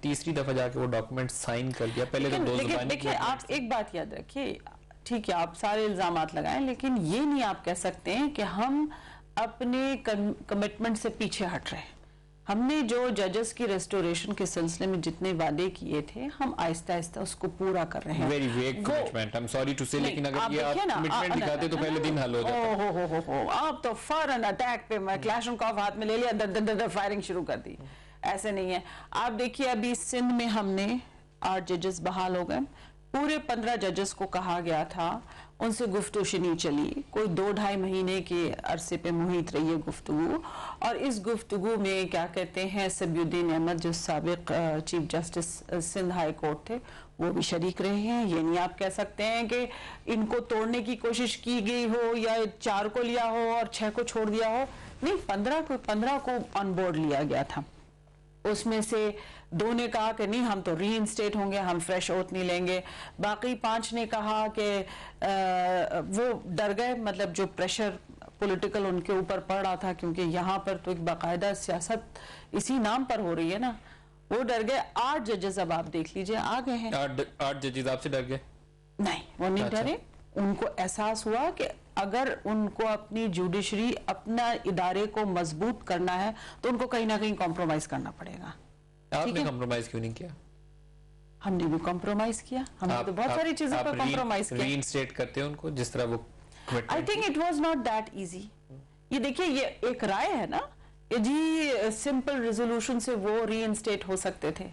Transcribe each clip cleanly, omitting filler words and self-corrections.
तीसरी दफा जाके वो डॉक्यूमेंट साइन कर दिया, पहले तो दो ज़बानी। देखिए आप एक बात याद रखिए, ठीक है आप सारे इल्जामात लगाएं, लेकिन ये नहीं आप कह सकते हैं कि हम अपने कमिटमेंट से पीछे हट रहे हैं। हमने जो जजेस की रेस्टोरेशन के सिलसिले में जितने वादे किए थे, हम आहिस्ता आहिस्ता उसको पूरा कर रहे हैं। Very vague commitment, I am sorry to say, लेकिन अगर ये आप कमिटमेंट दिखाते तो पहले दिन हल हो जाता। हो आप तो फौरन अटैक पे क्लैशनकॉफ हाथ में ले लिया, दर दर दर फायरिंग शुरू कर दी। ऐसे नहीं है। आप देखिए अभी सिंध में हमने 8 जजेस बहाल हो गए, पूरे 15 जजेस को कहा गया था, उनसे गुफ्तगू चली, कोई 2-2.5 महीने के अरसे पे मुहित रही है गुफ्तगू। और इस गुफ्तगू में क्या कहते हैं, सब्युद्दीन अहमद जो साबिक chief justice Sindh high court थे, वो भी शरीक रहे हैं। ये नहीं आप कह सकते हैं कि इनको तोड़ने की कोशिश की गई हो या 4 को लिया हो और 6 को छोड़ दिया हो, नहीं 15 को ऑन बोर्ड लिया गया था। उसमें से 2 ने कहा कि नहीं हम तो रीइंस्टेट होंगे, हम फ्रेश ओथ नहीं लेंगे। बाकी 5 ने कहा कि वो डर गए, मतलब जो प्रेशर पॉलिटिकल उनके ऊपर पड़ रहा था, क्योंकि यहाँ पर तो एक बाकायदा सियासत इसी नाम पर हो रही है ना, वो डर गए। 8 जजेस अब आप देख लीजिए आ गए हैं। 8 जजेस आपसे डर गए? नहीं, वो नहीं डरे। उनको एहसास हुआ कि अगर उनको अपनी जुडिशरी, अपना इदारे को मजबूत करना है तो उनको कहीं ना कहीं कॉम्प्रोमाइज करना पड़ेगा। आपने कॉम्प्रोमाइज क्यों नहीं किया? हमने भी कॉम्प्रोमाइज किया, हमने तो बहुत सारी चीजों पर कॉम्प्रोमाइज किया। रीइंस्टेट करते हैं उनको जिस तरह वो। I think it was not that easy. ये देखिए, ये एक राय है ना जी, सिंपल रेजोल्यूशन से वो रीइंस्टेट हो सकते थे,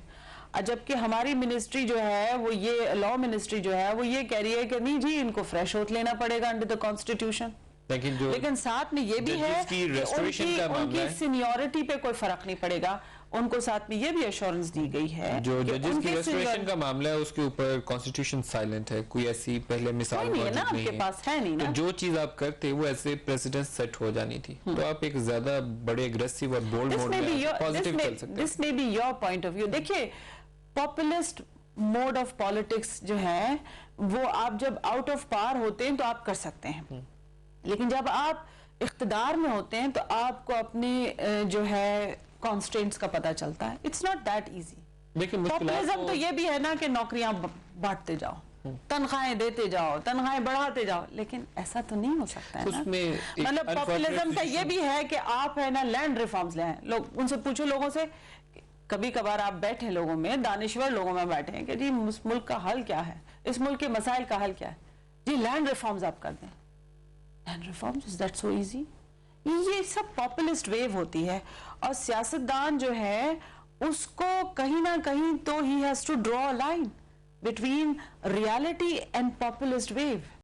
जबकि हमारी मिनिस्ट्री जो है वो ये लॉ मिनिस्ट्री जो है वो ये कह रही है कि नहीं जी इनको फ्रेश ओथ लेना पड़ेगा अंडर द कॉन्स्टिट्यूशन। लेकिन साथ में ये भी है कि उनकी सीनियरिटी पे कोई फर्क नहीं पड़ेगा। उनको साथ में ये भी एश्योरेंस दी गई है जो जजेस की रेस्टोरेशन का मामला है उसके ऊपर कॉन्स्टिट्यूशन साइलेंट है, कोई ऐसी पहले मिसाल नहीं है ना आपके पास, है नहीं ना। तो जो चीज आप करते वो ऐसे प्रेसिडेंट सेट हो जानी थी, तो आप एक ज्यादा बड़े एग्रेसिव और बोल्ड मोड में पॉजिटिव चल सकते हैं। This may be your point of view. देखिए पॉपुलिस्ट मोड ऑफ पॉलिटिक्स जो है वो आप जब आउट ऑफ पावर होते हैं तो आप कर सकते हैं, लेकिन जब आप इख्तिदार में होते हैं तो आपको अपने जो है कॉन्स्ट्रेंट्स का पता चलता है। It's not that easy. Populism तो ये भी है ना कि नौकरियां बांटते जाओ, तनख्वाहें देते जाओ, तनख्वाहें बढ़ाते जाओ, लेकिन ऐसा तो नहीं हो सकता है ना। मतलब पॉपुलिज्म का ये भी है कि आप है ना लैंड रिफॉर्म्स ले आए। लोग उनसे पूछो, लोगों से कभी कभार आप बैठे लोगों में, दानिश्वर लोगों में बैठे हैं कि जी इस मुल्क का हल क्या है, इस मुल्क के मसाइल का हल क्या है, जी लैंड रिफॉर्म्स आप कर दें। Land reforms, is that so easy? ये सब पॉपुलिस्ट वेव होती है, और सियासतदान जो है उसको कहीं ना कहीं तो he has to draw a line between reality and populist wave.